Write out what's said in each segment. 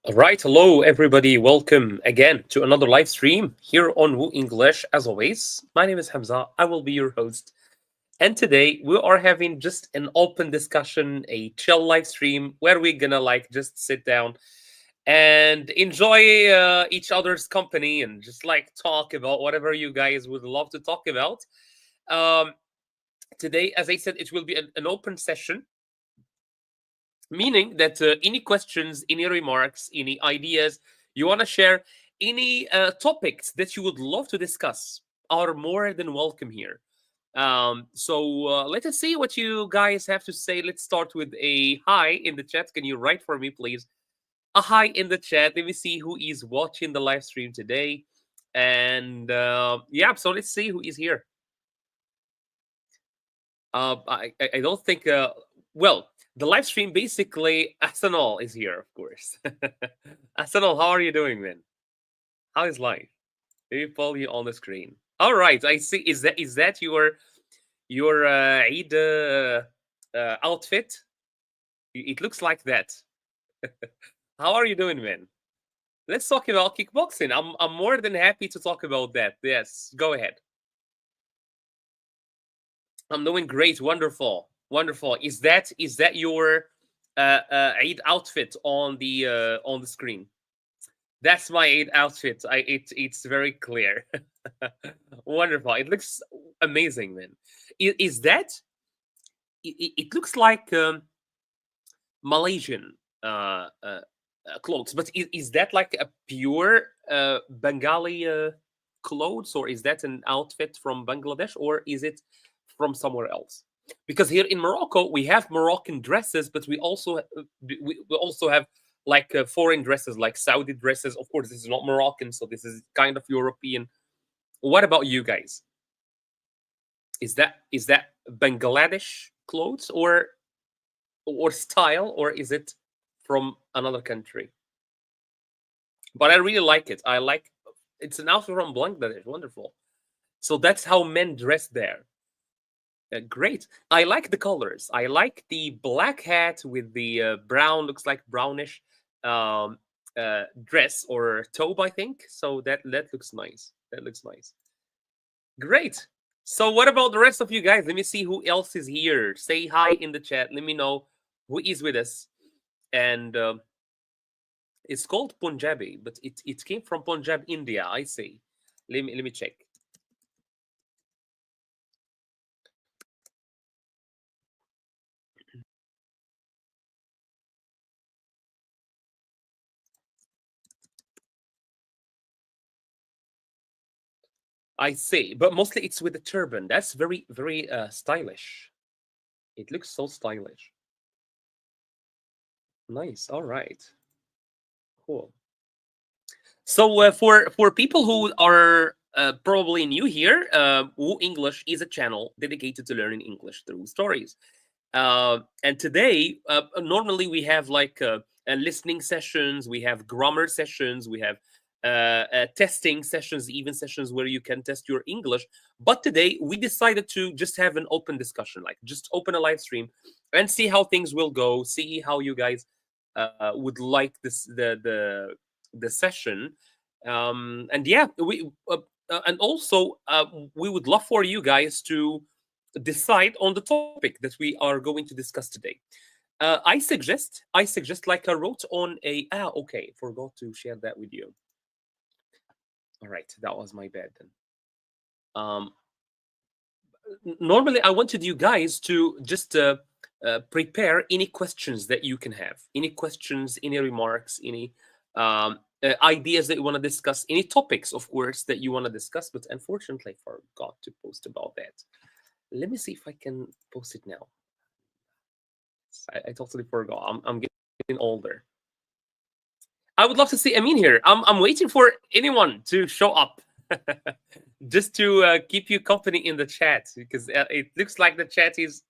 All right, hello everybody. Welcome again to another live stream here on Woo English. As always, my name is Hamza. I will be your host. And today we are having just an open discussion, a chill live stream where we're gonna just sit down and enjoy each other's company and just talk about whatever you guys would love to talk about. Um, Today, as I said, it will be an open session, meaning that any questions, any remarks, any ideas you want to share, any topics that you would love to discuss are more than welcome here. So let us see what you guys have to say. Let's start with a hi in the chat. Can you write for me, please? A hi in the chat. Let me see who is watching the live stream today. And yeah, so let's see who is here. I don't think. Well, the live stream basically, Arsenal is here, of course. Arsenal, how are you doing, man? How is life? Let me follow you on the screen. All right, I see. Is that your Eid outfit? It looks like that. How are you doing, man? Let's talk about kickboxing. I'm more than happy to talk about that. Yes, go ahead. I'm doing great. Wonderful. Wonderful. Is that your Eid outfit on the screen? That's my Eid outfit. It's very clear. Wonderful. It looks amazing, man. Is that it looks like Malaysian clothes, but is that like a pure Bengali clothes, or is that an outfit from Bangladesh, or is it from somewhere else? Because here in Morocco we have Moroccan dresses, but we also have foreign dresses, like Saudi dresses. Of course, this is not Moroccan, so this is kind of European. What about you guys? Is that Bangladesh clothes, or style, or is it from another country? But I really like it. I like it's an outfit from Bangladesh. Wonderful. So that's how men dress there. Great. I like the colors. I like the black hat with the brown, looks like brownish um, dress or tobe, I think. So that looks nice. That looks nice. Great. So what about the rest of you guys? Let me see who else is here. Say hi in the chat. Let me know who is with us. And it's called Punjabi, but it came from Punjab, India. I see. Let me check. I see, but mostly it's with a turban. That's very, very stylish. It looks so stylish. Nice. All right. Cool. So for people who are probably new here, Woo English is a channel dedicated to learning English through stories. And today, normally we have listening sessions, we have grammar sessions, we have testing sessions, even sessions where you can test your English. But today we decided to just have an open discussion, like just open a live stream and see how things will go, see how you guys would like the session. And yeah, and also we would love for you guys to decide on the topic that we are going to discuss today. I suggest like I wrote on a okay, forgot to share that with you. All right, that was my bad then. Um, Normally I wanted you guys to just prepare any questions that you can have, any questions, any remarks, any ideas that you want to discuss, any topics, of course, that you want to discuss. But unfortunately, I forgot to post about that. Let me see if I can post it now. I totally forgot. I'm getting older. I would love to see Amin here. I'm waiting for anyone to show up, just to keep you company in the chat, because it looks like the chat is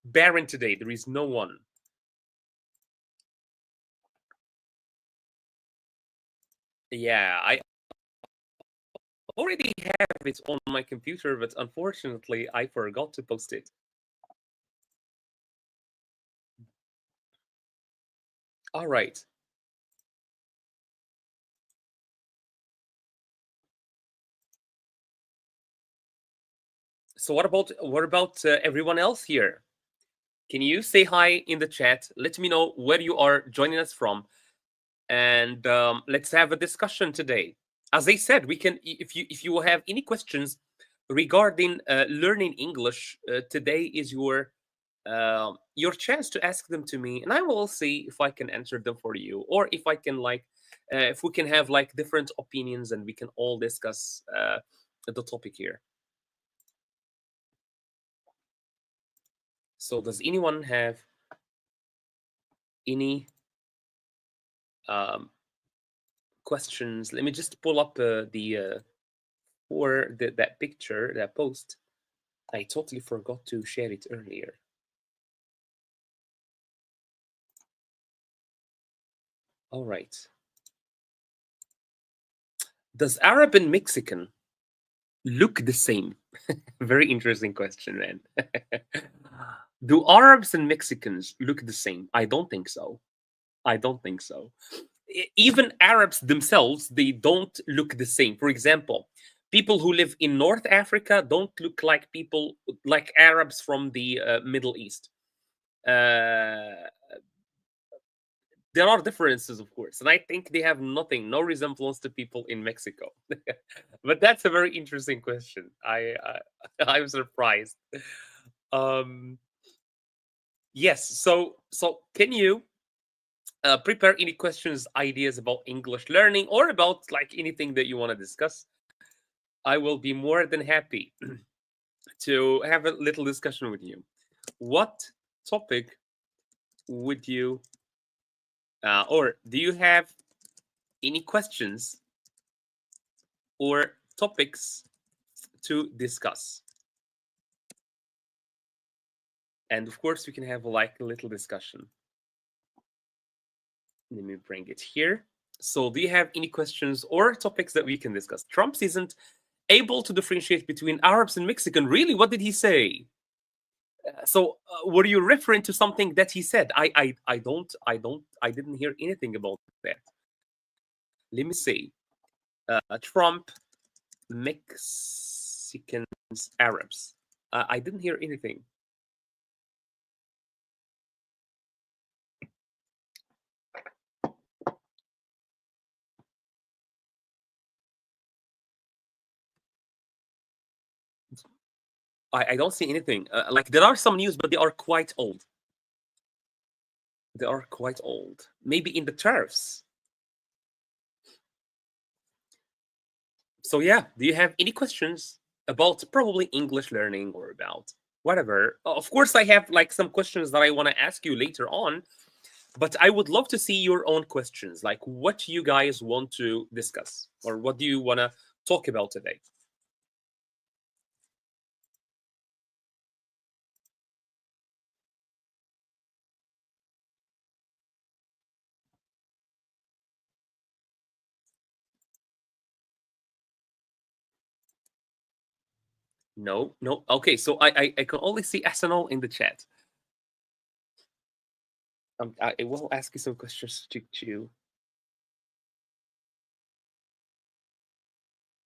barren today. There is no one. Yeah, I already have it on my computer, but unfortunately, I forgot to post it. All right. So what about everyone else here? Can you say hi in the chat? Let me know where you are joining us from, and let's have a discussion today. As I said, we can if you have any questions regarding learning English, today is your chance to ask them to me, and I will see if I can answer them for you, or if I can if we can have like different opinions and we can all discuss the topic here. So does anyone have any um, questions? Let me just pull up that picture, that post. I totally forgot to share it earlier. All right. Does Arab and Mexican look the same? Very interesting question, man. Do Arabs and Mexicans look the same? I don't think so. I don't think so. Even Arabs themselves, they don't look the same. For example, people who live in North Africa don't look like people like Arabs from the Middle East. Uh, there are differences, of course, and I think they have no resemblance to people in Mexico. But that's a very interesting question. I'm surprised. Um, yes. So can you prepare any questions, ideas about English learning, or about like anything that you want to discuss? I will be more than happy to have a little discussion with you. What topic would you, or do you have any questions or topics to discuss? And of course, we can have like a little discussion. Let me bring it here. So do you have any questions or topics that we can discuss? Trump isn't able to differentiate between Arabs and Mexican. Really? What did he say? So were you referring to something that he said? I didn't hear anything about that. Let me see. Trump, Mexicans, Arabs. I didn't hear anything. I don't see anything. Like there are some news, but they are quite old. They are quite old. Maybe in the tariffs. So yeah, do you have any questions about probably English learning or about whatever? Of course, I have like some questions that I want to ask you later on, but I would love to see your own questions. Like what you guys want to discuss, or what do you want to talk about today? No, no. Okay, so I can only see Arsenal in the chat. I will ask you some questions to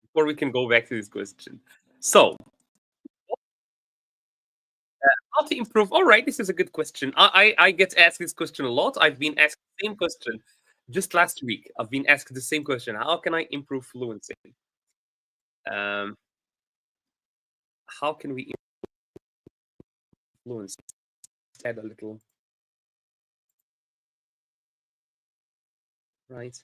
before we can go back to this question. So, how to improve? All right, this is a good question. I get asked this question a lot. I've been asked the same question just last week. I've been asked the same question. How can I improve fluency? Um, how can we improve fluency? Add a little, right?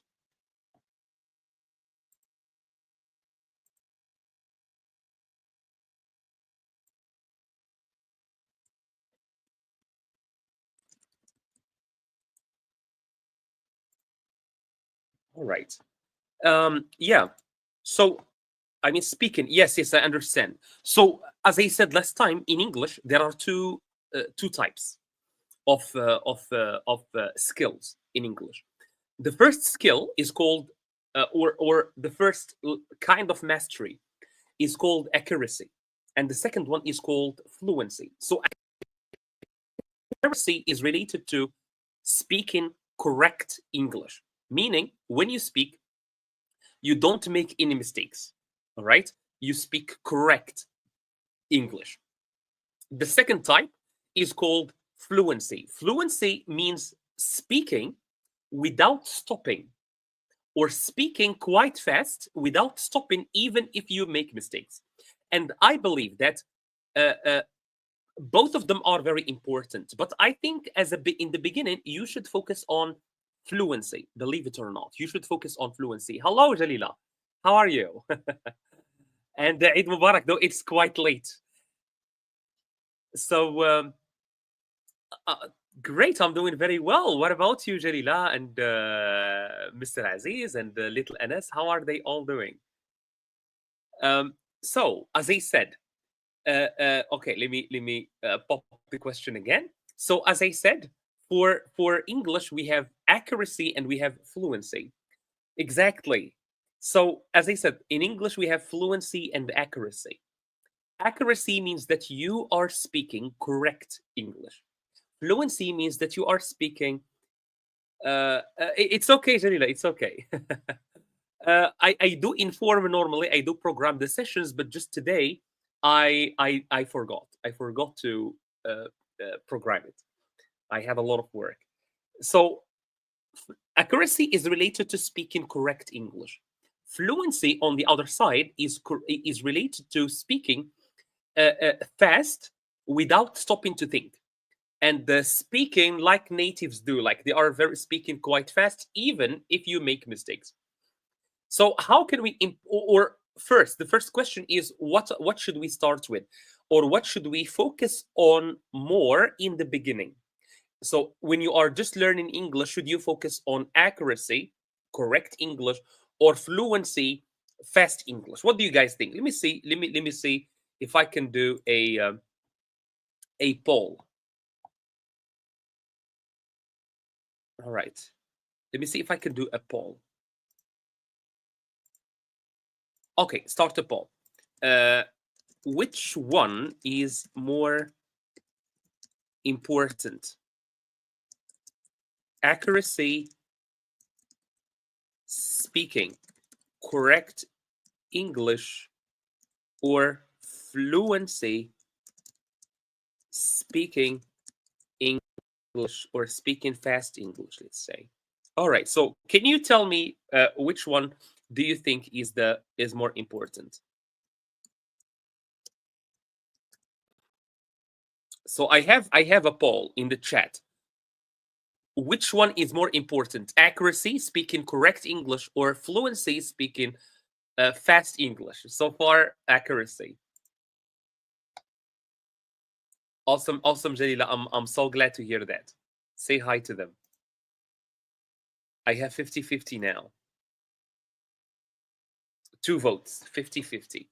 All right. Yeah. So, I mean, speaking. Yes, yes, I understand. So, as I said last time, in English, there are two types of skills in English. The first skill is called, or the first kind of mastery is called accuracy, and the second one is called fluency. So accuracy is related to speaking correct English, meaning when you speak, you don't make any mistakes. All right, you speak correct English. The second type is called fluency. Fluency means speaking without stopping, or speaking quite fast without stopping, even if you make mistakes. And I believe that both of them are very important. But I think in the beginning, you should focus on fluency. Believe it or not, you should focus on fluency. Hello, Jalila. How are you? And Eid Mubarak, though it's quite late. So uh, great, I'm doing very well. What about you, Jalila and Mr. Aziz and little Anas? How are they all doing? So, as I said, okay, let me pop the question again. So, as I said, for English we have accuracy and we have fluency. Exactly. So, as I said, in English we have fluency and accuracy. Accuracy means that you are speaking correct English. Fluency means that you are speaking. It's okay, Jalila. It's okay. I do inform normally. I do program the sessions, but just today, I forgot. I forgot to program it. I have a lot of work. So accuracy is related to speaking correct English. Fluency, on the other side, is related to speaking fast without stopping to think, and the speaking like natives do, like they are very speaking quite fast, even if you make mistakes. So how can we or first, the first question is what should we start with, or what should we focus on more in the beginning? So when you are just learning English, should you focus on accuracy, correct English, or fluency, fast English? What do you guys think? Let me see. Let me see if I can do a poll. All right. Let me see if I can do a poll. Okay, start a poll. Which one is more important? Accuracy, speaking correct English, or fluency, speaking English, or speaking fast English, let's say. All right, so can you tell me which one do you think is more important? So I have a poll in the chat. Which one is more important? Accuracy, speaking correct English, or fluency, speaking fast English? So far, accuracy. Awesome, awesome, Jalila. I'm so glad to hear that. Say hi to them. I have 50-50 now. 2 votes, 50-50.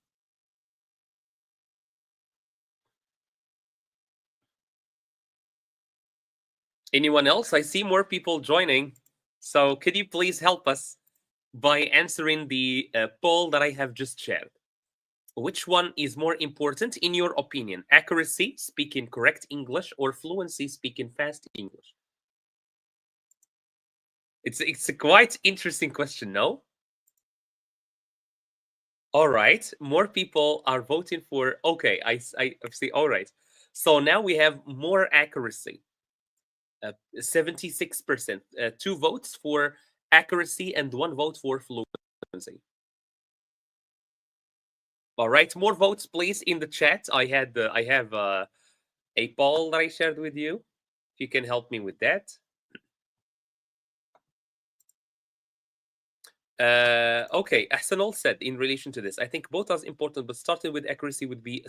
Anyone else? I see more people joining. So could you please help us by answering the poll that I have just shared? Which one is more important in your opinion? Accuracy, speaking correct English, or fluency, speaking fast English? It's a quite interesting question, no? All right, more people are voting for. Okay, I see. All right, so now we have more accuracy. 76%. 2 votes for accuracy and 1 vote for fluency. All right, more votes, please, in the chat. I have a poll that I shared with you. If you can help me with that. Okay, Ahsanul said in relation to this, I think both are important, but starting with accuracy would be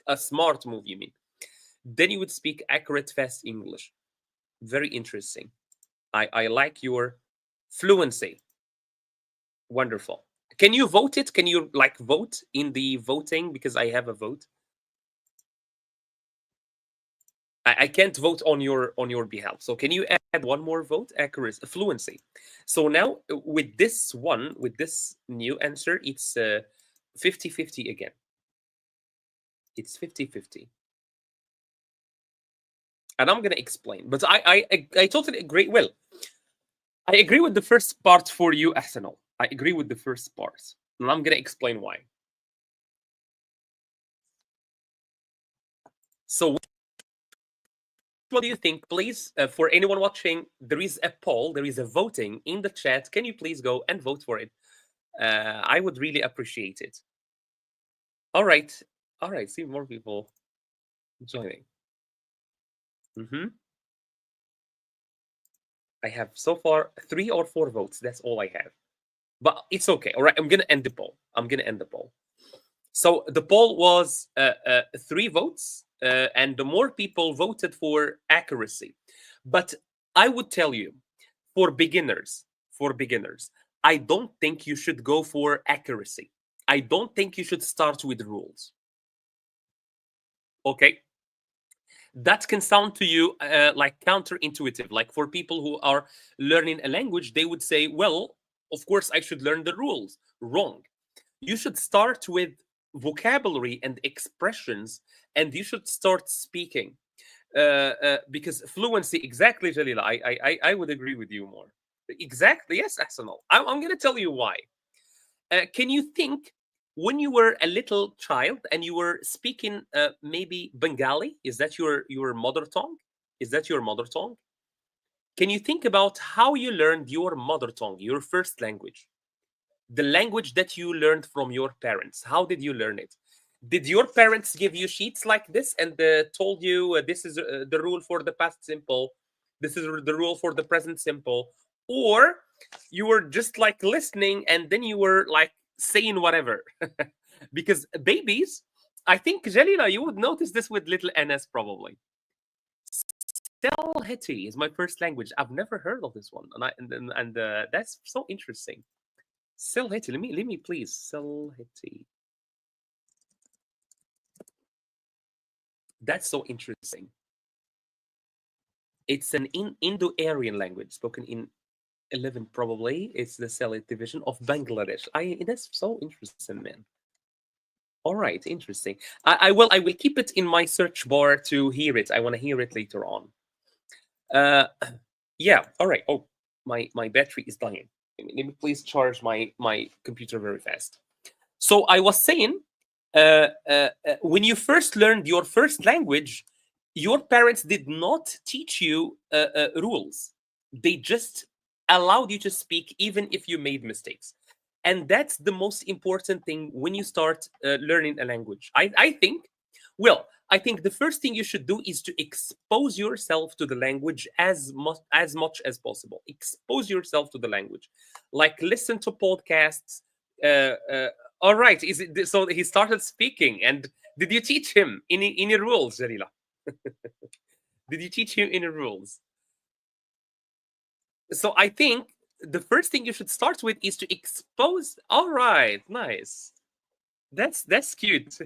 a smart move, you mean? Then you would speak accurate, fast English. Very interesting. I like your fluency. Wonderful. Can you vote it? Can you vote in the voting? Because I have a vote. I can't vote on your behalf. So can you add one more vote? Accuracy, fluency. So now with this one, with this new answer, it's 50-50 again. It's 50-50. And I'm gonna explain. But I totally agree. Well, I agree with the first part for you, Ahsanul. I agree with the first part. And I'm gonna explain why. So what do you think, please? For anyone watching, there is a poll, there is a voting in the chat. Can you please go and vote for it? I would really appreciate it. All right. All right. See more people joining. I have so far 3 or 4 votes. That's all I have. But it's okay. All right. I'm going to end the poll. So the poll was 3 votes, and the more people voted for accuracy. But I would tell you, for beginners, I don't think you should go for accuracy. I don't think you should start with rules. Okay? That can sound to you like counterintuitive. Like for people who are learning a language, they would say, well, of course I should learn the rules. Wrong. You should start with vocabulary and expressions, and you should start speaking. Because fluency, exactly, Jalila, I would agree with you more. Exactly, yes, Ahsanal. I'm going to tell you why. Can you think when you were a little child and you were speaking maybe Bengali? Is that your mother tongue? Is that your mother tongue? Can you think about how you learned your mother tongue, your first language? The language that you learned from your parents. How did you learn it? Did your parents give you sheets like this and told you this is the rule for the past simple, this is the rule for the present simple, or you were just like listening and then you were like saying whatever? Because babies, I think, Jalila, you would notice this with little Enes probably. Selheti is my first language. I've never heard of this one, and that's so interesting. Selheti, let me please. Selheti. That's so interesting. It's an Indo-Aryan language spoken in 11 probably. It's the Selhet division of Bangladesh. That's so interesting, man. All right, interesting. I will keep it in my search bar to hear it. I want to hear it later on. Yeah. All right. Oh, my battery is dying. Let me please charge my computer very fast. So I was saying, when you first learned your first language, your parents did not teach you rules. They just allowed you to speak even if you made mistakes. And that's the most important thing when you start learning a language. I think, well, I think the first thing you should do is to expose yourself to the language as much as possible. Expose yourself to the language, like listen to podcasts. All right, is it so? He started speaking, and did you teach him any rules, Jalila? Did you teach him any rules? So I think the first thing you should start with is to expose. All right, nice. That's cute.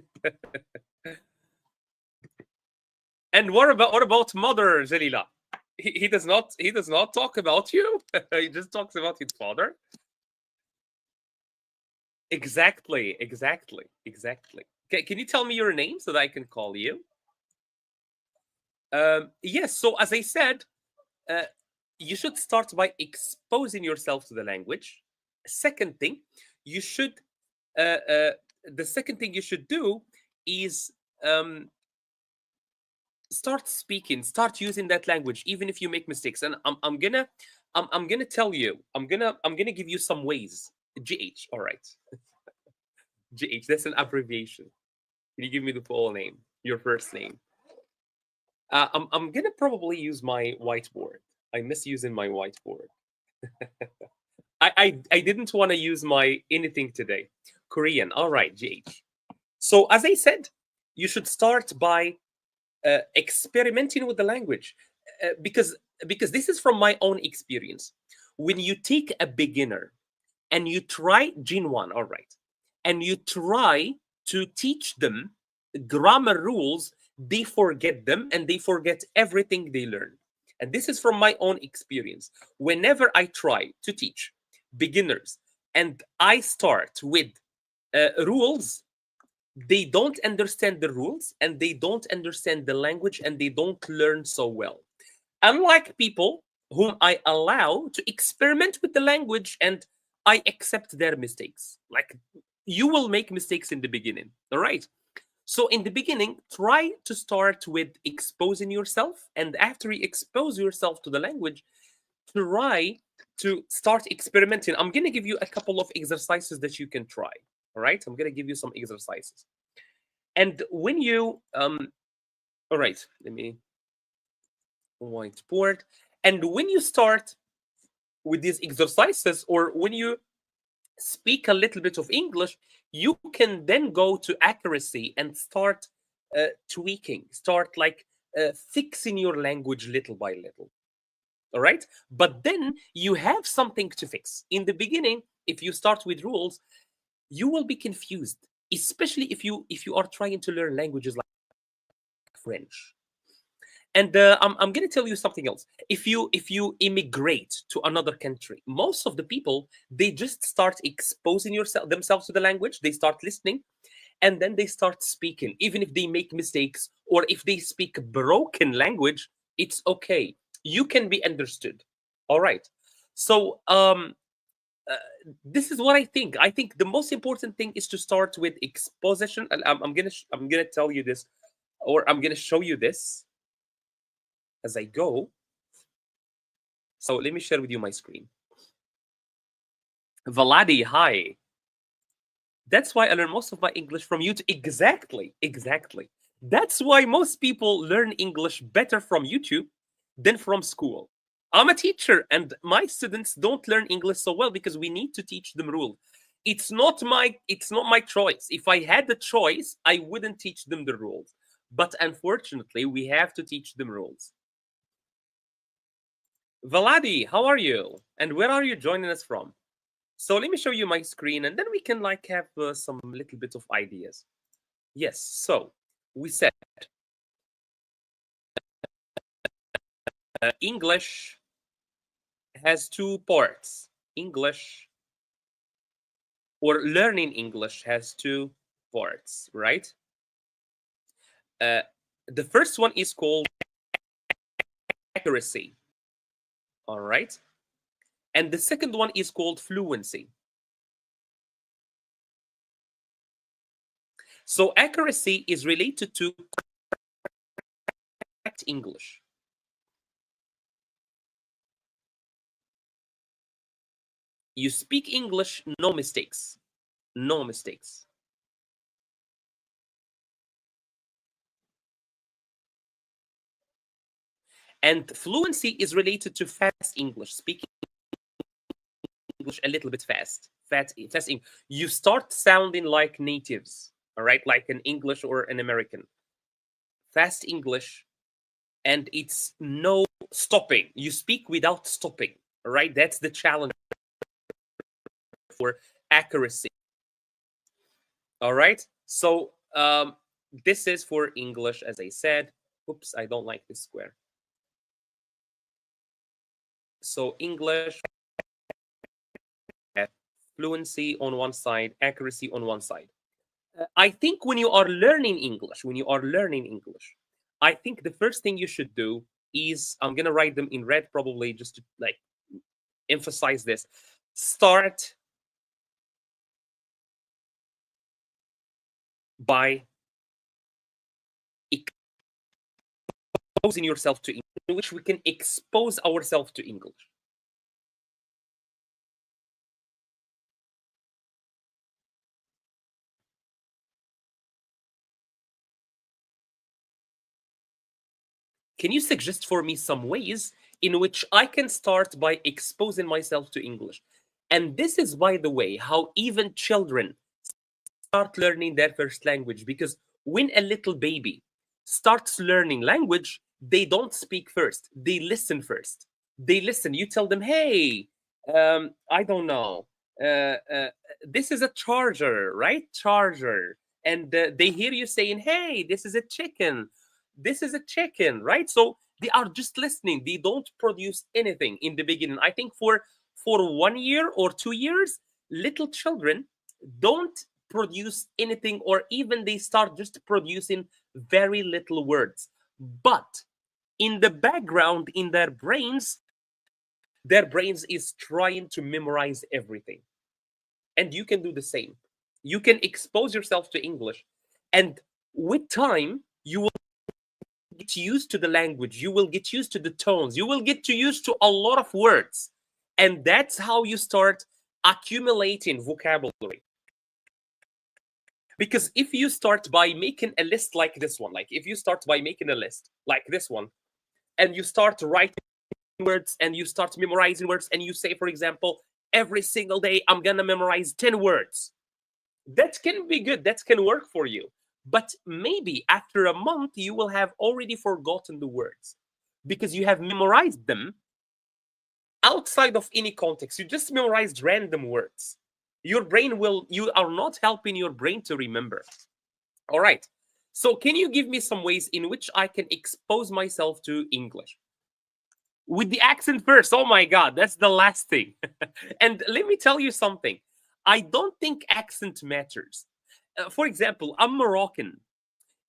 And what about mother, Jalila? He does not talk about you. He just talks about his father. Exactly. Can you tell me your name so that I can call you? Yes. So as I said, you should start by exposing yourself to the language. Second thing, you should the second thing you should do is start speaking, start using that language, even if you make mistakes. And I'm gonna tell you, I'm gonna give you some ways. GH, all right. GH, that's an abbreviation. Can you give me the full name, your first name? I'm gonna probably use my whiteboard. I miss using my whiteboard. I didn't want to use my anything today. Korean, all right, GH. So as I said, you should start by experimenting with the language, because this is from my own experience. When you take a beginner and you try Jin 1, all right, and you try to teach them grammar rules, they forget them and they forget everything they learned. And this is from my own experience. Whenever I try to teach beginners and I start with rules, they don't understand the rules and they don't understand the language and they don't learn so well. Unlike people whom I allow to experiment with the language and I accept their mistakes. Like, you will make mistakes in the beginning, all right? So in the beginning, try to start with exposing yourself, and after you expose yourself to the language, try to start experimenting. I'm going to give you a couple of exercises that you can try. All right, I'm going to give you some exercises. And when you all right, let me whiteboard. And when you start with these exercises, or when you speak a little bit of English, you can then go to accuracy and start tweaking, start like fixing your language little by little. All right, but then you have something to fix. In the beginning, if you start with rules, you will be confused, especially if you are trying to learn languages like French. And I'm going to tell you something else. If you immigrate to another country, most of the people, they just start exposing themselves to the language. They start listening, and then they start speaking. Even if they make mistakes or if they speak broken language, it's okay. You can be understood. All right. So uh, this is what I think. I think the most important thing is to start with exposition. And I'm gonna tell you this, or I'm gonna show you this as I go. So let me share with you my screen. Vladi, hi. That's why I learn most of my English from YouTube. Exactly, exactly. That's why most people learn English better from YouTube than from school. I'm a teacher, and my students don't learn English so well because we need to teach them rules. It's not my choice. If I had the choice, I wouldn't teach them the rules. But unfortunately, we have to teach them rules. Vladi, how are you? And where are you joining us from? So let me show you my screen, and then we can like have some little bit of ideas. Yes, so we said English has two parts. English, or learning English, has two parts, right? The first one is called accuracy, all right? And the second one is called fluency. So accuracy is related to correct English. You speak English, no mistakes. No mistakes. And fluency is related to fast English, speaking English a little bit fast. Fast English. You start sounding like natives, all right, like an English or an American. Fast English, and it's no stopping. You speak without stopping, all right? That's the challenge for accuracy. All right. So this is for English, as I said. Oops, I don't like this square. So English, fluency on one side, accuracy on one side. I think when you are learning English, I think the first thing you should do is, I'm gonna write them in red probably just to like emphasize this. Start by exposing yourself to English, in which we can expose ourselves to English. Can you suggest for me some ways in which I can start by exposing myself to English? And this is, by the way, how even children start learning their first language. Because when a little baby starts learning language, they don't speak first, they listen first. They listen. You tell them, hey, I don't know, uh, uh, this is a charger, right? Charger. And they hear you saying, hey, this is a chicken. This is a chicken, right? So they are just listening. They don't produce anything in the beginning. I think for 1 year or 2 years, little children don't produce anything, or even they start just producing very little words. But in the background, in their brains is trying to memorize everything. And you can do the same. You can expose yourself to English, and With time, you will get used to the language, you will get used to the tones, you will get used to a lot of words. And that's how you start accumulating vocabulary. Because if you start by making a list like this one, like if you start by making a list like this one, and you start writing words and you start memorizing words, and you say, for example, every single day, I'm gonna memorize 10 words, that can be good, that can work for you. But maybe after a month, you will have already forgotten the words because you have memorized them outside of any context. You just memorized random words. Your brain will, you are not helping your brain to remember. All right. So, can you give me some ways in which I can expose myself to English? With the accent first. Oh my God, that's the last thing. And let me tell you something. I don't think accent matters. For example, I'm Moroccan.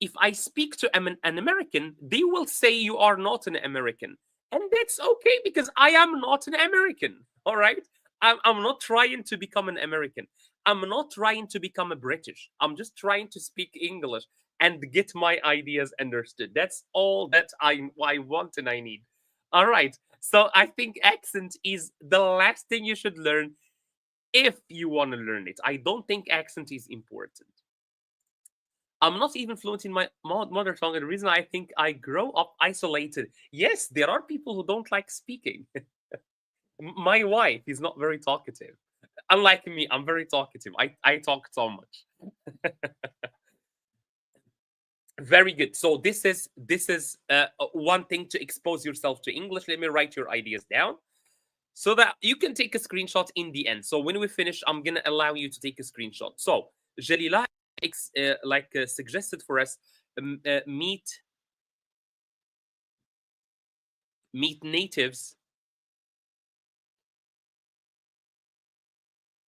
If I speak to an American, they will say you are not an American. And that's okay because I am not an American. All right. I'm not trying to become an American. I'm not trying to become a British. I'm just trying to speak English and get my ideas understood. That's all that I want and I need. All right. So I think accent is the last thing you should learn if you want to learn it. I don't think accent is important. I'm not even fluent in my mother tongue. And the reason I think I grow up isolated. Yes, there are people who don't like speaking. My wife is not very talkative. Unlike me, I'm very talkative. I talk so much. Very good. So this is one thing to expose yourself to English. Let me write your ideas down so that you can take a screenshot in the end. So when we finish, I'm gonna allow you to take a screenshot. So Jalila suggested for us meet natives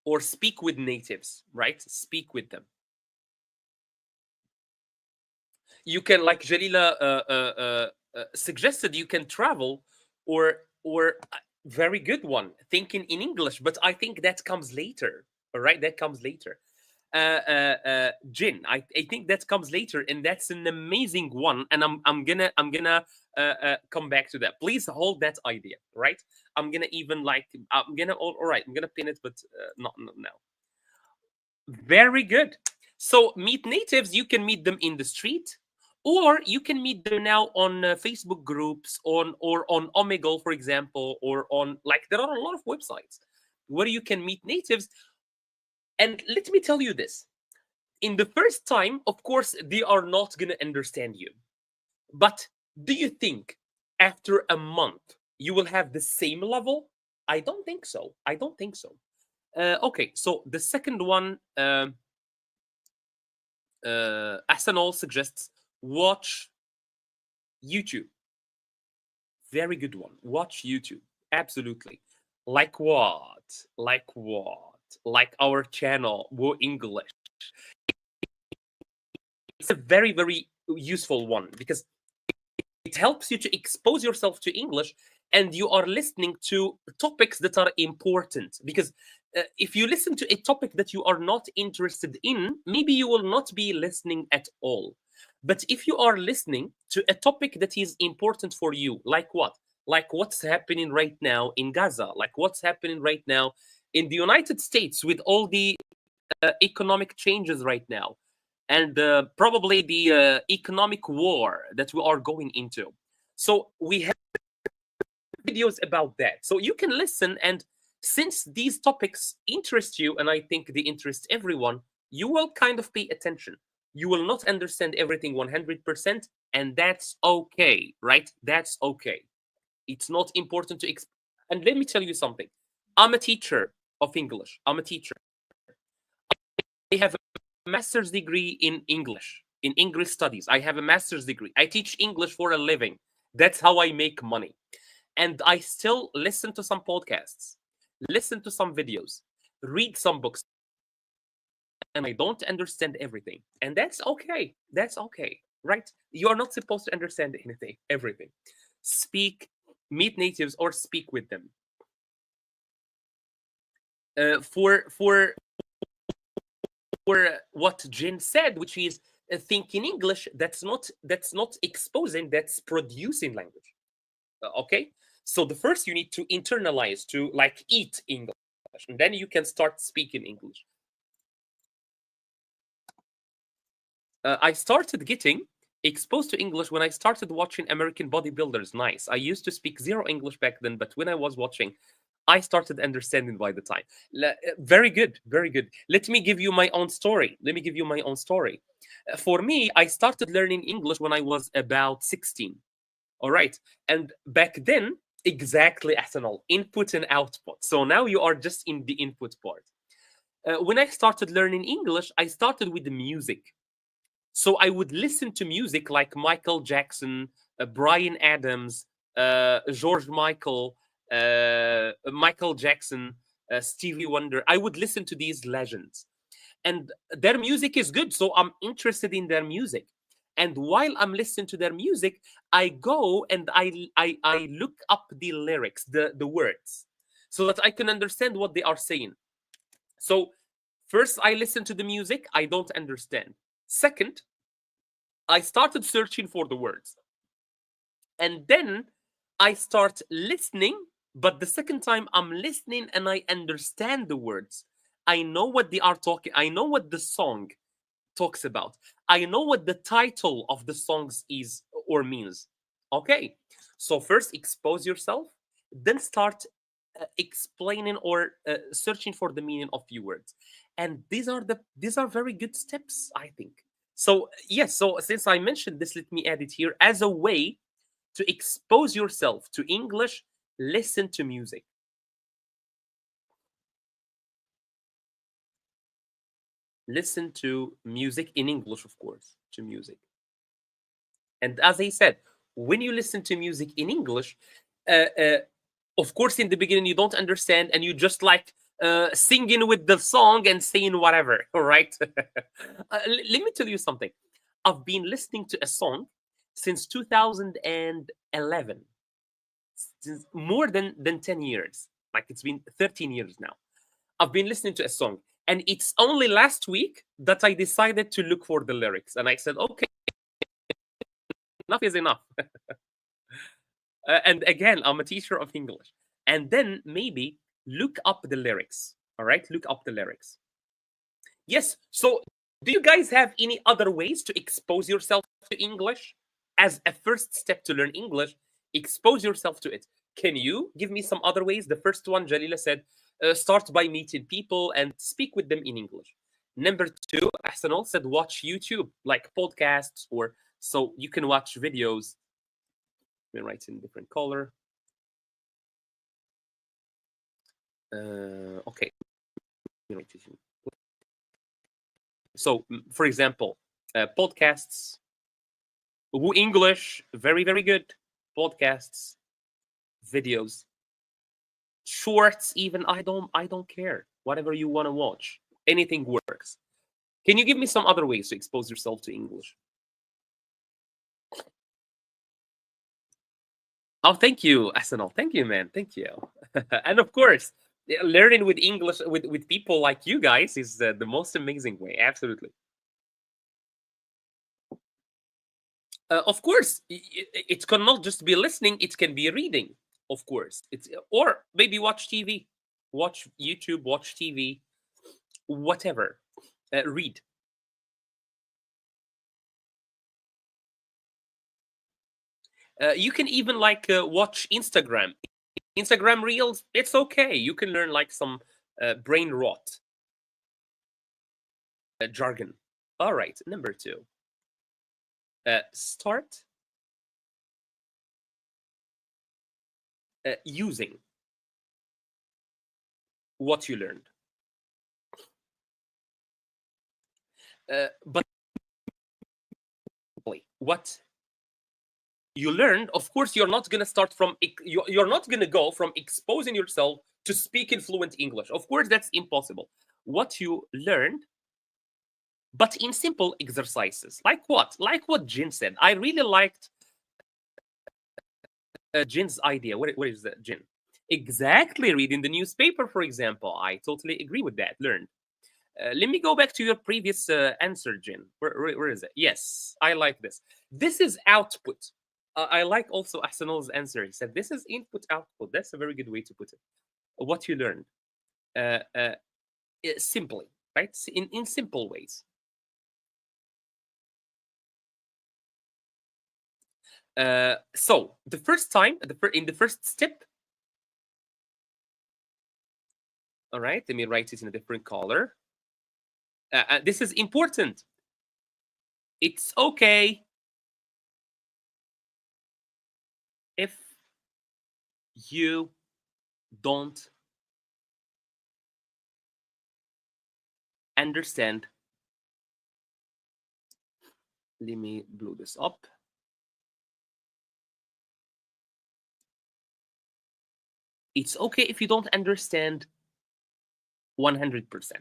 or speak with natives, right? Speak with them. You can, like Jalila suggested, you can travel, or very good one, thinking in English. But I think that comes later. All right, that comes later. Jin, I think that comes later, and that's an amazing one. And I'm gonna come back to that. Please hold that idea, right? I'm gonna even like I'm gonna all right. I'm gonna pin it, but not now. Very good. So meet natives. You can meet them in the street, or you can meet them now on Facebook groups, on or on Omegle, for example, or on, like, there are a lot of websites where you can meet natives. And let me tell you this: in the first time, of course, they are not gonna understand you. But do you think after a month you will have the same level? I don't think so. I don't think so. Okay, so the second one. Ahsanol suggests watch YouTube. Very good one. Watch YouTube. Absolutely. Like what? Like what? Like our channel, Wo English. It's a very, very useful one because it helps you to expose yourself to English, and you are listening to topics that are important. Because if you listen to a topic that you are not interested in, maybe you will not be listening at all. But if you are listening to a topic that is important for you, like what? Like what's happening right now in Gaza, like what's happening right now in the United States with all the economic changes right now, and probably the economic war that we are going into. So we have videos about that. So you can listen, and since these topics interest you, and I think they interest everyone, you will kind of pay attention. You will not understand everything 100%, and that's okay, right? That's okay. It's not important to and let me tell you something. I'm a teacher of English. I'm a teacher. I have a master's degree in English studies. I have a master's degree. I teach English for a living. That's how I make money. And I still listen to some podcasts, listen to some videos, read some books, and I don't understand everything. And that's okay. That's okay, right? You are not supposed to understand anything, everything. Speak, meet natives, or speak with them. For what Jin said, which is Think in English. That's not exposing. That's producing language. Okay. So the first you need to internalize, to like eat English, and then you can start speaking English. I started getting exposed to English when I started watching American bodybuilders. Nice. I used to speak zero English back then, but when I was watching, I started understanding by the time. Very good, very good. Let me give you my own story. Let me give you my own story. For me, I started learning English when I was about 16. All right. And back then, exactly, Arsenal, input and output. So now you are just in the input part. When I started learning English, I started with the music. So I would listen to music like Michael Jackson, Brian Adams, George Michael, Michael Jackson, Stevie Wonder. I would listen to these legends, and their music is good, so I'm interested in their music. And while I'm listening to their music, I go and I look up the lyrics, the words, so that I can understand what they are saying. So first, I listen to the music. I don't understand. Second, I started searching for the words. And then I start listening, but the second time I'm listening and I understand the words. I know what they are talking. I know what the song talks about. I know what the title of the songs is or means. Okay. So first expose yourself, then start explaining or searching for the meaning of few words. And these are very good steps, I think. So yes, so since I mentioned this, let me add it here as a way to expose yourself to English. Listen to music. Listen to music in English, of course, to music. And as I said, when you listen to music in English, uh, uh, of course, in the beginning, you don't understand and you just like singing with the song and saying whatever, all right? Let me tell you something. I've been listening to a song since 2011, since more than 10 years. Like it's been 13 years now. I've been listening to a song. And it's only last week that I decided to look for the lyrics. And I said, okay, enough is enough. And again, I'm a teacher of English. And then maybe look up the lyrics. All right, look up the lyrics. Yes. So, do you guys have any other ways to expose yourself to English as a first step to learn English? Expose yourself to it. Can you give me some other ways? The first one, Jalila said, start by meeting people and speak with them in English. Number two, Ahsanul said, watch YouTube, like podcasts, or so you can watch videos. Let me write in different color. Okay. So, for example, podcasts, Woo English, very, very good. Podcasts, videos, shorts, even I don't care. Whatever you want to watch. Anything works. Can you give me some other ways to expose yourself to English? Oh, thank you, Arsenal. Thank you, man. Thank you. And of course, learning with English with people like you guys is the most amazing way. Absolutely. Of course, it cannot just be listening; it can be reading. Of course, it's or maybe watch TV, watch YouTube, watch TV, whatever. Read. You can even like watch Instagram Reels. It's okay. You can learn like some brain rot jargon. All right, number two. Start using what you learned. But what you learned, of course, you're not going to start from, you're not going to go from exposing yourself to speaking fluent English. Of course, that's impossible. What you learned, but in simple exercises. Like what? Like what Jin said. I really liked Jin's idea. What is that, Jin? Exactly, reading the newspaper, for example. I totally agree with that. Learn. Let me go back to your previous answer, Jin. Where is it? Yes, I like this. This is output. I like also Ahsanul's answer. He said, this is input output. That's a very good way to put it. What you learned. Simply, right? In simple ways. So the first time, in the first step, all right, let me write it in a different color. This is important. It's okay if you don't understand. Let me blow this up. It's okay if you don't understand 100%.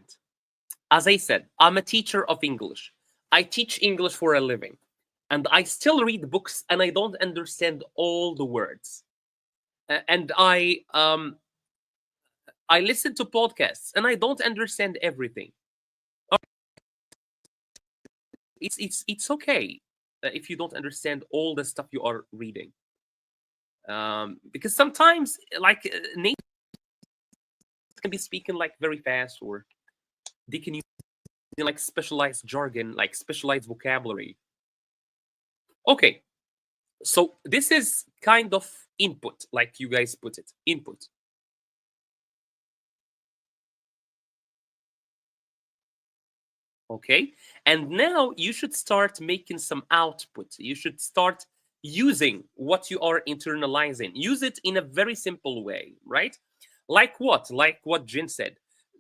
As I said, I'm a teacher of English. I teach English for a living. And I still read books and I don't understand all the words. And I listen to podcasts and I don't understand everything. It's okay if you don't understand all the stuff you are reading. Because sometimes, like, native can be speaking like very fast, or they can use like specialized jargon, like specialized vocabulary. Okay, so this is kind of input, like you guys put it, input. Okay, and now you should start making some output. You should start using what you are internalizing. Use it in a very simple way, right? Like what? Like what Jen said.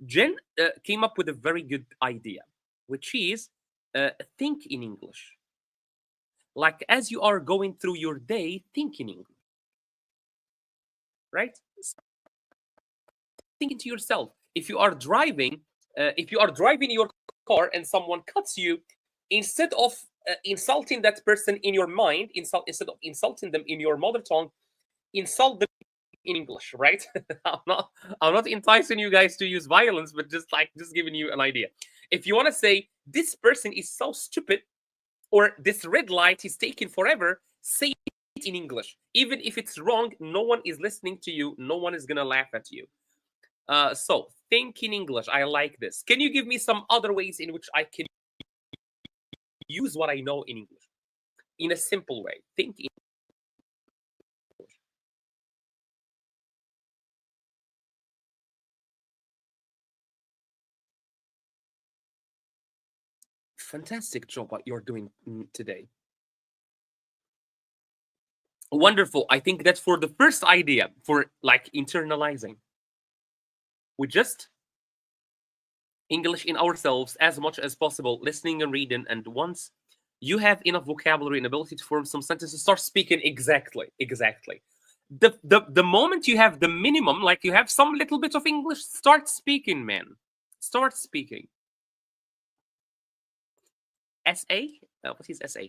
Jen came up with a very good idea, which is think in English. Like as you are going through your day, think in English, right? Thinking to yourself, if you are driving your car and someone cuts you, instead of insulting that person in your mind, instead of insulting them in your mother tongue, insult them in English, right? I'm not enticing you guys to use violence, but just giving you an idea. If you want to say this person is so stupid, or this red light is taking forever, say it in English. Even if it's wrong, no one is listening to you. No one is gonna laugh at you. So think in English. I like this. Can you give me some other ways in which I can use what I know in English in a simple way? Think in English. Fantastic job what you're doing today. Wonderful. I think that's for the first idea for like internalizing. We just English in ourselves as much as possible, listening and reading. And once you have enough vocabulary and ability to form some sentences, start speaking exactly. The moment you have the minimum, like you have some little bit of English, start speaking, man. Start speaking. SA? What is SA?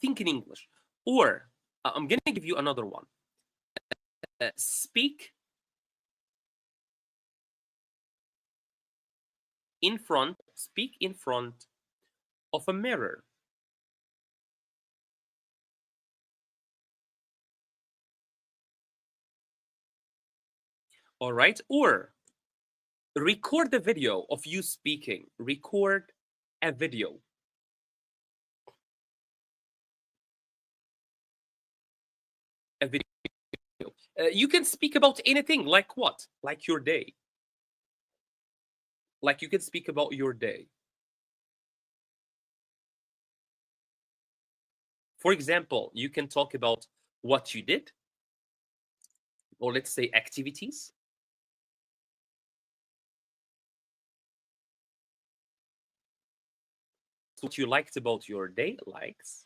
Think in English. Or I'm going to give you another one. Speak in front of a mirror. All right? Or record a video of you speaking. Record a video. A video. You can speak about anything, like what? Like your day. Like you can speak about your day. For example, you can talk about what you did, or let's say activities. What you liked about your day, likes.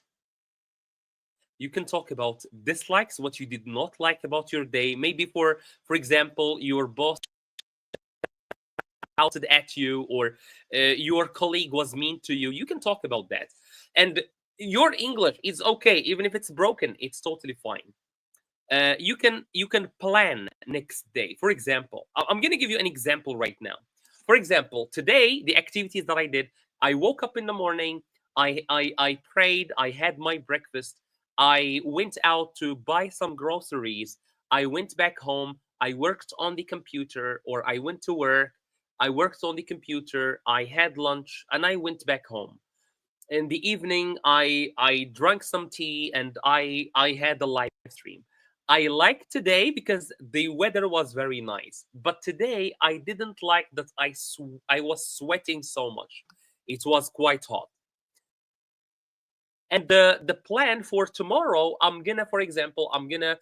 You can talk about dislikes, what you did not like about your day. Maybe for example, your boss shouted at you, or your colleague was mean to you. You can talk about that. And your English is okay, even if it's broken, it's totally fine. you can plan next day. For example, I'm going to give you an example right now. For example, today the activities that I did: I woke up in the morning, I prayed, I had my breakfast, I went out to buy some groceries, I went back home, I worked on the computer, or I went to work, I worked on the computer, I had lunch, and I went back home. In the evening, I drank some tea, and I had a live stream. I liked today because the weather was very nice, but today I didn't like that I was sweating so much. It was quite hot. And the plan for tomorrow, I'm gonna, for example, I'm gonna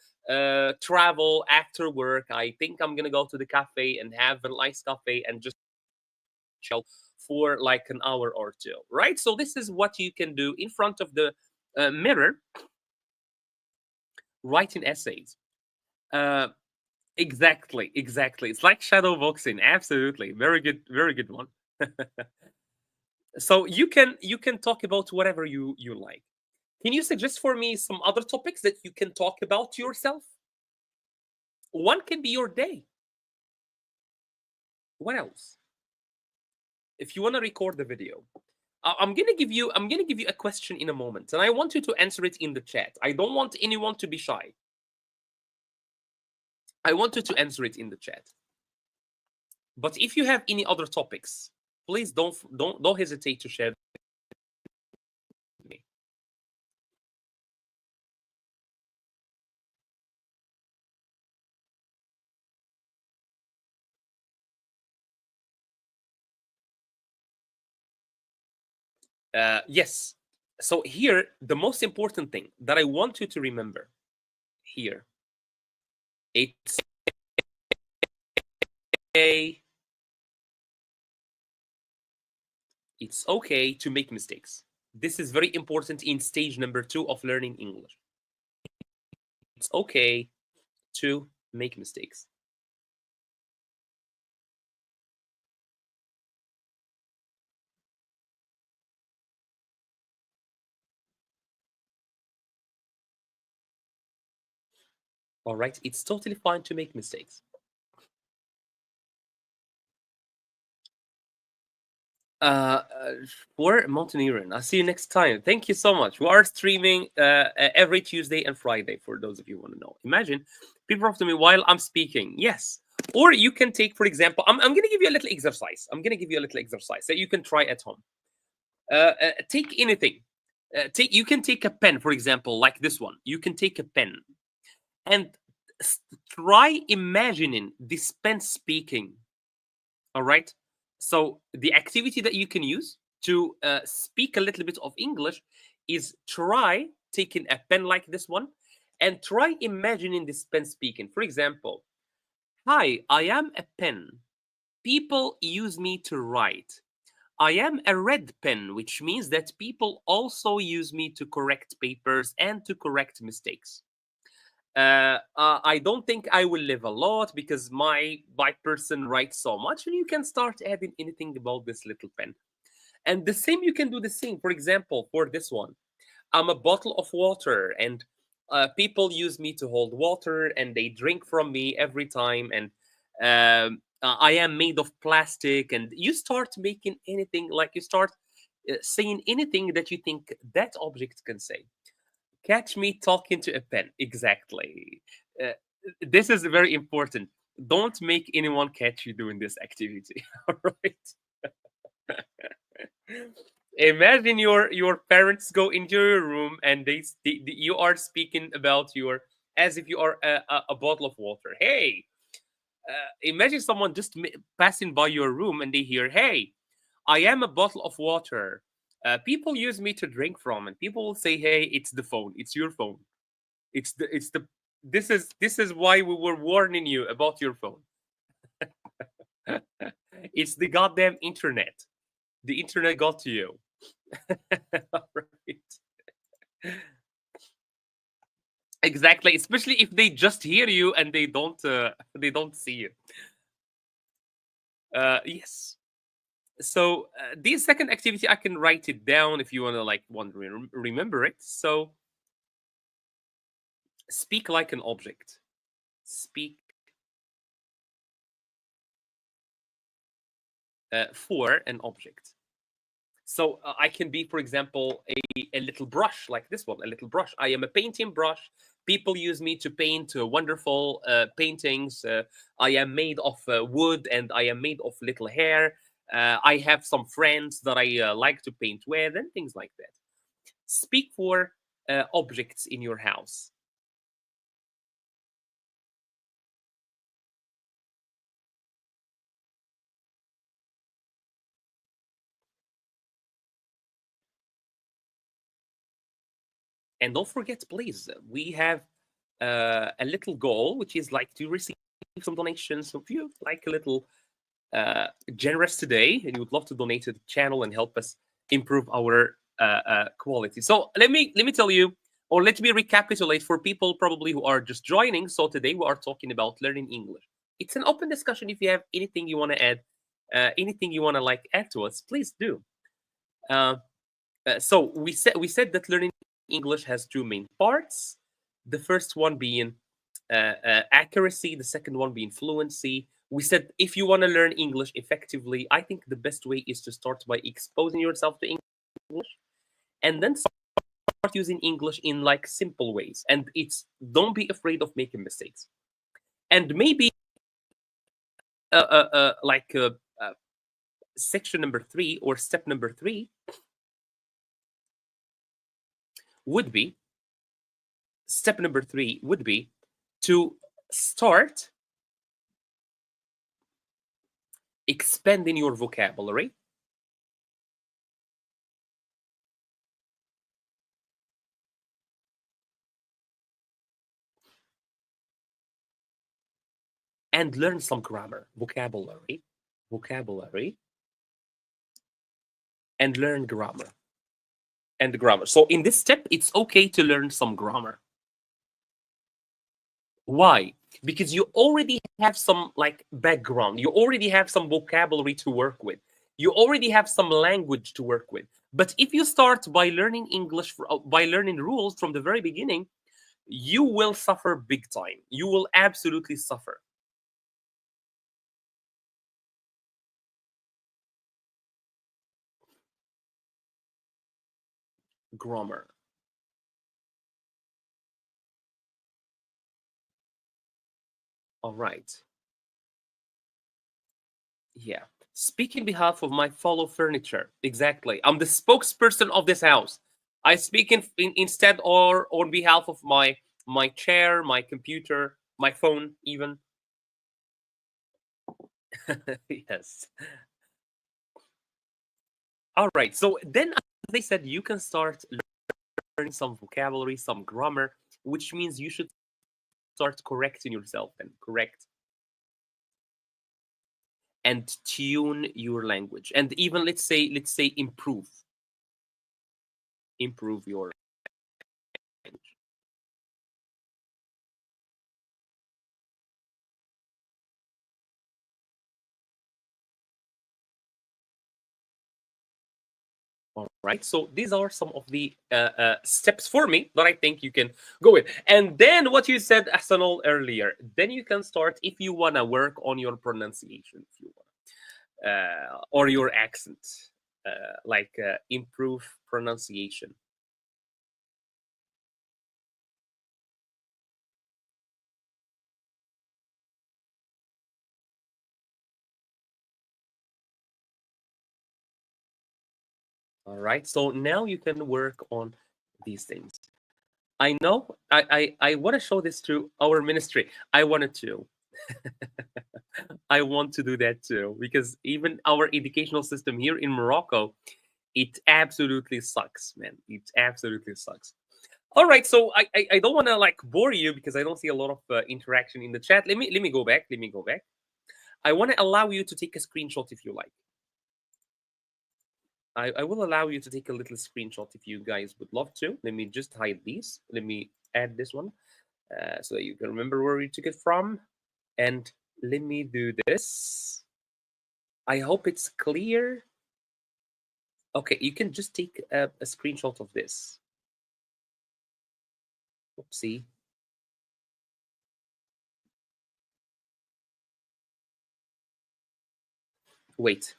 travel after work. I think I'm gonna go to the cafe and have a nice coffee and just chill for like an hour or two, right? So this is what you can do in front of the mirror, writing essays. uh exactly, it's like shadow boxing. Absolutely, very good one. So you can talk about whatever you like. Can you suggest for me some other topics that you can talk about yourself? One can be your day. What else? If you want to record the video, I'm gonna give you a question in a moment, and I want you to answer it in the chat. I don't want anyone to be shy. I want you to answer it in the chat. But if you have any other topics, please don't hesitate to share with me. Yes. So here, the most important thing that I want you to remember here, it's okay. It's okay to make mistakes. This is very important in stage number 2 of learning English. It's okay to make mistakes. All right, it's totally fine to make mistakes. Uh, uh, for Montenegrin, I'll see you next time. Thank you so much. We are streaming every Tuesday and Friday for those of you who want to know. Imagine people talk to me while I'm speaking. Yes. Or you can take, for example, I'm going to give you a little exercise. I'm going to give you a little exercise that you can try at home. Take anything. You can take a pen, for example, like this one. You can take a pen and try imagining this pen speaking. All right. So the activity that you can use to speak a little bit of English is try taking a pen like this one and try imagining this pen speaking. For example, hi, I am a pen. People use me to write. I am a red pen, which means that people also use me to correct papers and to correct mistakes. I don't think I will live a lot because my person writes so much, and you can start adding anything about this little pen. And the same, you can do the same. For example, for this one, I'm a bottle of water, and people use me to hold water, and they drink from me every time. And I am made of plastic, and you start making anything, like you start saying anything that you think that object can say. Catch me talking to a pen. Exactly. Uh, this is very important. Don't make anyone catch you doing this activity. All right. Imagine your parents go into your room and you are speaking about your, as if you are a bottle of water. Hey, imagine someone just passing by your room and they hear, "Hey, I am a bottle of water. People use me to drink from," and people will say, "Hey, it's the phone. It's your phone. It's the this is why we were warning you about your phone. It's the goddamn internet. The internet got to you." All right. Exactly, especially if they just hear you and they don't see you. Yes. So this second activity, I can write it down if you want to, like, want to remember it. So Speak like an object. Speak for an object. So I can be, for example, a little brush like this one, a little brush. I am a painting brush. People use me to paint wonderful paintings. I am made of wood and I am made of little hair. I have some friends that I like to paint with and things like that. Speak for objects in your house. And don't forget, please, we have a little goal, which is like to receive some donations. So if you like a little generous today and you would love to donate to the channel and help us improve our quality. So let me tell you, or let me recapitulate for people probably who are just joining. So today we are talking about learning English. It's an open discussion. If you have anything you want to add, anything you want to like add to us, please do. Uh, so we said that learning English has two main parts. The first one being accuracy, the second one being fluency. We said if you want to learn English effectively, I think the best way is to start by exposing yourself to English, and then start using English in like simple ways. And it's don't be afraid of making mistakes. And maybe like section number 3 or step number 3 would be step number 3 would be to start expanding your vocabulary and learn some grammar, vocabulary, and learn grammar. So in this step, it's okay to learn some grammar. Why? Because you already have some like background, you already have some vocabulary to work with, you already have some language to work with. But if you start by learning English, by learning rules from the very beginning, you will suffer big time. You will absolutely suffer. Grammar. All right. Yeah. Speak in behalf of my fellow furniture. Exactly. I'm the spokesperson of this house. I speak instead or on behalf of my chair, my computer, my phone, even. Yes. All right. So then, as I said, you can start learning some vocabulary, some grammar, which means you should start correcting yourself and correct and tune your language, and even let's say improve your language. All right. So these are some of the steps for me that I think you can go with. And then what you said, Ahsanul, earlier, then you can start if you want to work on your pronunciation, if you want, or your accent, like improve pronunciation. All right. So now you can work on these things. I know I want to show this to our ministry. I wanted to. I want to do that too because even our educational system here in Morocco, it absolutely sucks, man. It absolutely sucks. All right, so I don't want to like bore you because I don't see a lot of interaction in the chat. Let me go back. Let me go back. I want to allow you to take a screenshot if you like. I will allow you to take a little screenshot if you guys would love to. Let me just hide these. Let me add this one so that you can remember where you took it from. And let me do this. I hope it's clear. Okay, you can just take a screenshot of this. Oopsie. Wait.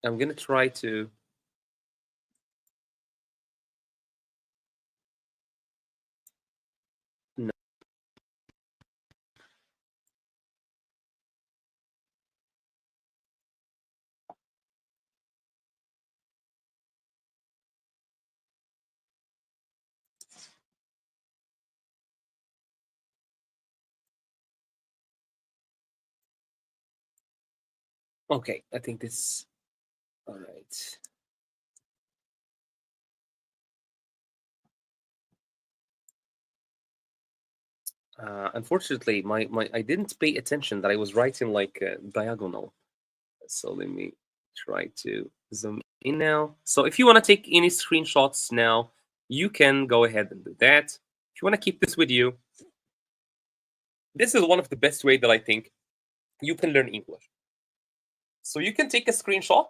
I'm gonna try to. No. Okay, I think this. All right. Unfortunately, my I didn't pay attention that I was writing like diagonal. So let me try to zoom in now. So if you want to take any screenshots now, you can go ahead and do that. If you want to keep this with you, this is one of the best way that I think you can learn English. So you can take a screenshot,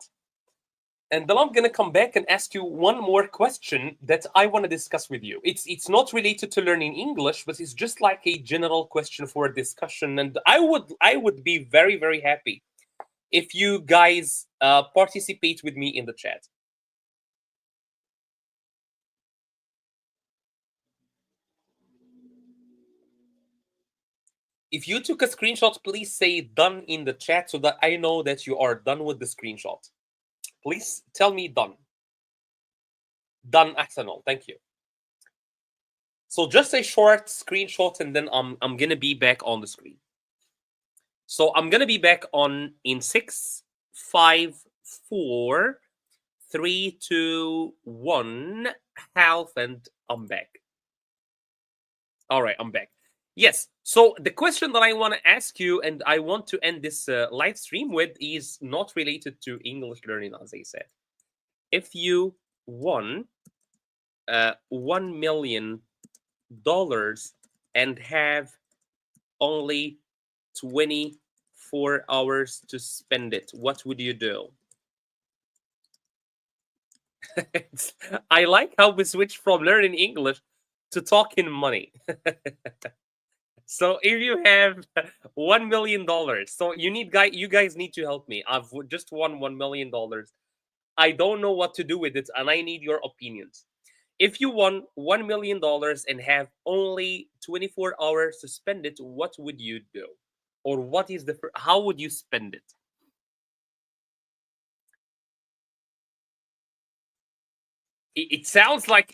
and then I'm gonna come back and ask you one more question that I want to discuss with you. It's not related to learning English, but it's just like a general question for a discussion. And I would be very very happy if you guys participate with me in the chat. If you took a screenshot, please say done in the chat so that I know that you are done with the screenshot. Please tell me done. Done, Axanol. Thank you. So just a short screenshot and then I'm gonna be back on the screen. So I'm gonna be back on in 6, 5, 4, 3, 2, 1, half, and I'm back. All right, I'm back. Yes. So the question that I want to ask you and I want to end this live stream with is not related to English learning, as I said. If you won $1 million and have only 24 hours to spend it, what would you do? I like how we switched from learning English to talking money. So if you have $1 million, so you guys need to help me. I've just won $1 million. I don't know what to do with it, and I need your opinions. If you won $1 million and have only 24 hours to spend it, what would you do? Or what is how would you spend it? It sounds like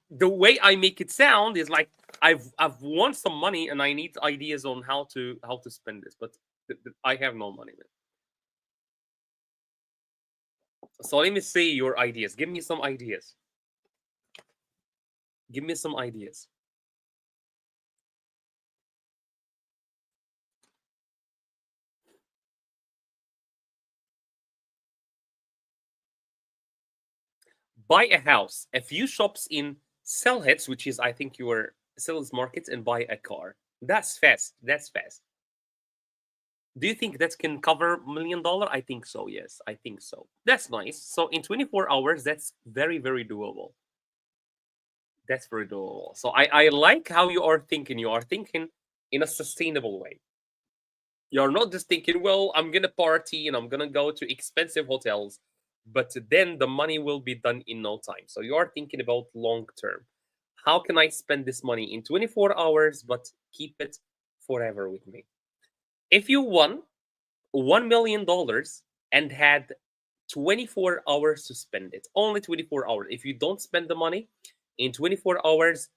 the way I make it sound is like I've won some money and I need ideas on how to spend this, but I have no money. So let me see your ideas. Give me some ideas. Give me some ideas. Buy a house, a few shops in Selhets, which is I think your sales market, and buy a car. That's fast. That's fast. Do you think that can cover $1 million? I think so. Yes, I think so. That's nice. So in 24 hours, that's very, very doable. That's very doable. So I like how you are thinking. You are thinking in a sustainable way. You're not just thinking, well, I'm gonna party and I'm gonna go to expensive hotels, but then the money will be done in no time. So you are thinking about long term. How can I spend this money in 24 hours but keep it forever with me? If you won $1 million and had 24 hours to spend it, only 24 hours. If you don't spend the money in 24 hours,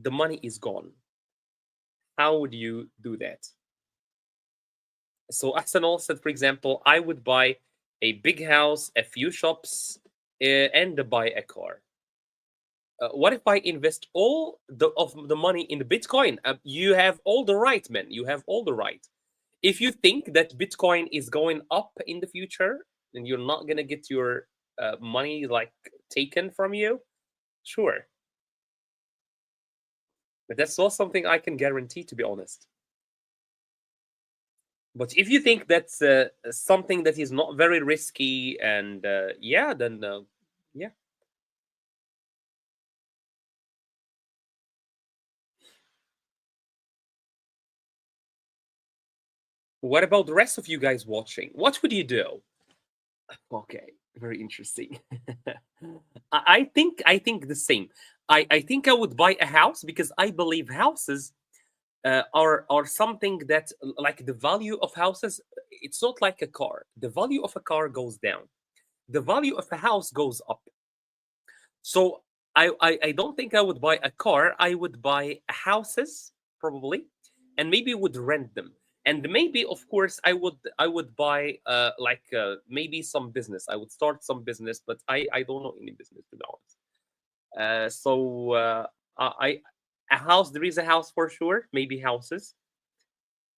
the money is gone. How would you do that? So Ahsanol said, for example, I would buy a big house, a few shops, and buy a car. What if I invest all of the money in the Bitcoin? You have all the right, man. You have all the right. If you think that Bitcoin is going up in the future and you're not gonna get your money like taken from you, sure. But that's not something I can guarantee, to be honest. But if you think that's something that is not very risky and yeah, then yeah. What about the rest of you guys watching? What would you do? Okay, very interesting. I think the same. I think I would buy a house because I believe houses are something that, like, the value of houses. It's not like a car. The value of a car goes down. The value of a house goes up. So I don't think I would buy a car. I would buy houses probably, and maybe would rent them. And maybe, of course, I would buy maybe some business. I would start some business, but I don't know any business, to be honest. I a house. There is a house for sure. Maybe houses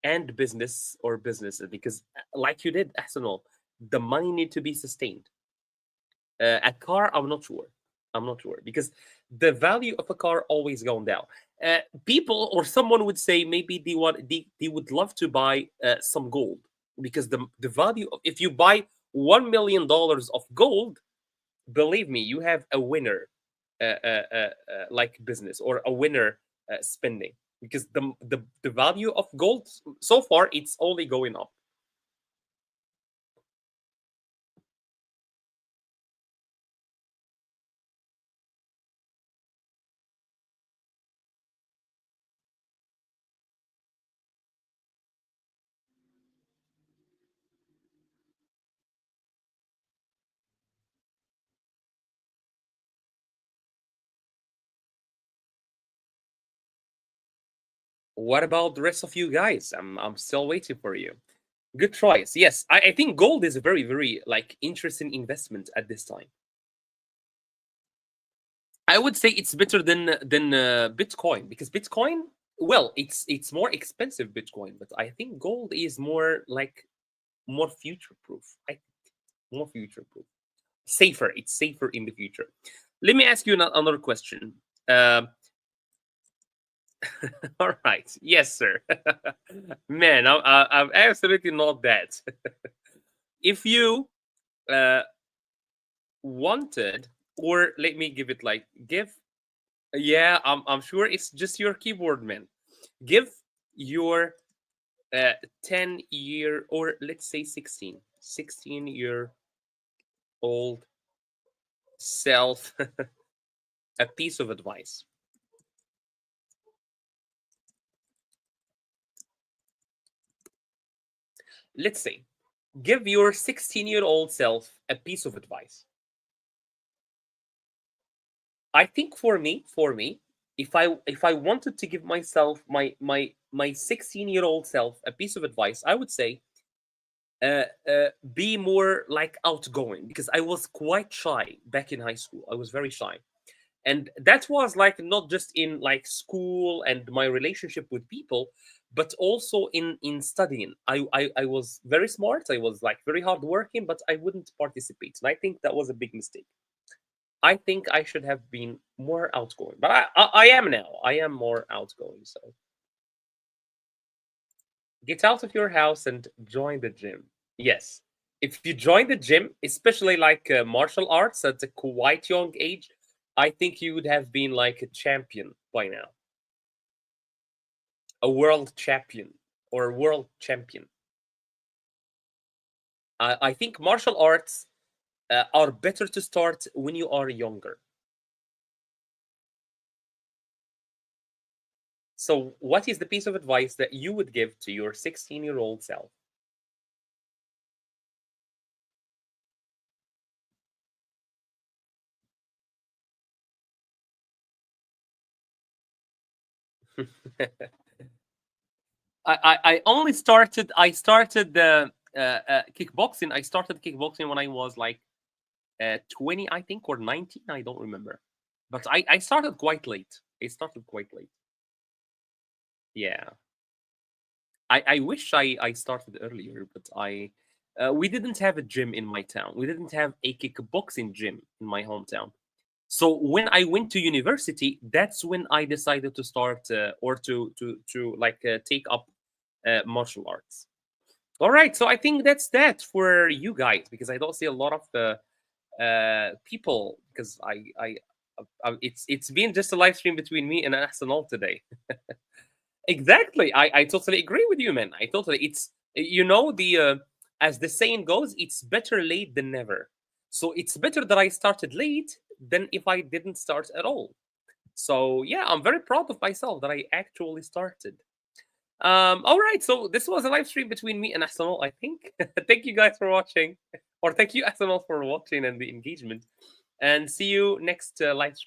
and business or businesses, because like you did, Arsenal, the money need to be sustained. A car, I'm not sure. I'm not sure because the value of a car always going down. People or someone would say maybe they would love to buy some gold, because the value of, if you buy $1 million of gold, believe me, you have a winner, like business, or a winner spending, because the value of gold so far, it's only going up. What about the rest of you guys? I'm still waiting for you. Good choice. Yes, I think gold is a very, very like interesting investment at this time. I would say it's better than Bitcoin, because Bitcoin, well, it's more expensive, Bitcoin, but I think gold is more like more future proof. More future proof, safer. It's safer in the future. Let me ask you another question. Um, all right. Yes, sir. Man, I'm absolutely not that. If you uh, wanted, or let me give it like give. Yeah, I'm sure it's just your keyboard, man. Give your 10-year, or let's say 16-year old self a piece of advice. Let's say, give your 16-year-old self a piece of advice. I think for me, if I wanted to give myself my 16-year-old self a piece of advice, I would say, be more like outgoing, because I was quite shy back in high school. I was very shy, and that was like not just in like school and my relationship with people, but also in studying. I was very smart. I was like very hardworking, but I wouldn't participate, and I think that was a big mistake. I think I should have been more outgoing, but I am now. I am more outgoing. So get out of your house and join the gym. Yes. If you join the gym, especially like martial arts at a quite young age, I think you would have been like a champion by now, a world champion or a world champion. I think martial arts are better to start when you are younger. So, what is the piece of advice that you would give to your 16-year-old self? I only started. I started the kickboxing. I started kickboxing when I was like 20, I think, or 19. I don't remember. But I started quite late. I started quite late. Yeah. I wish I started earlier, but we didn't have a gym in my town. We didn't have a kickboxing gym in my hometown. So when I went to university, that's when I decided to start, or to like take up martial arts. All right, so I think that's that for you guys, because I don't see a lot of the people, because it's been just a live stream between me and Arsenal today. Exactly, I totally agree with you, man. I totally, it's You know, the as the saying goes, it's better late than never. So it's better that I started late than if I didn't start at all. So yeah, I'm very proud of myself that I actually started. All right, so this was a live stream between me and Ahsanul, I think. Thank you guys for watching, or thank you Ahsanul for watching and the engagement, and see you next live stream.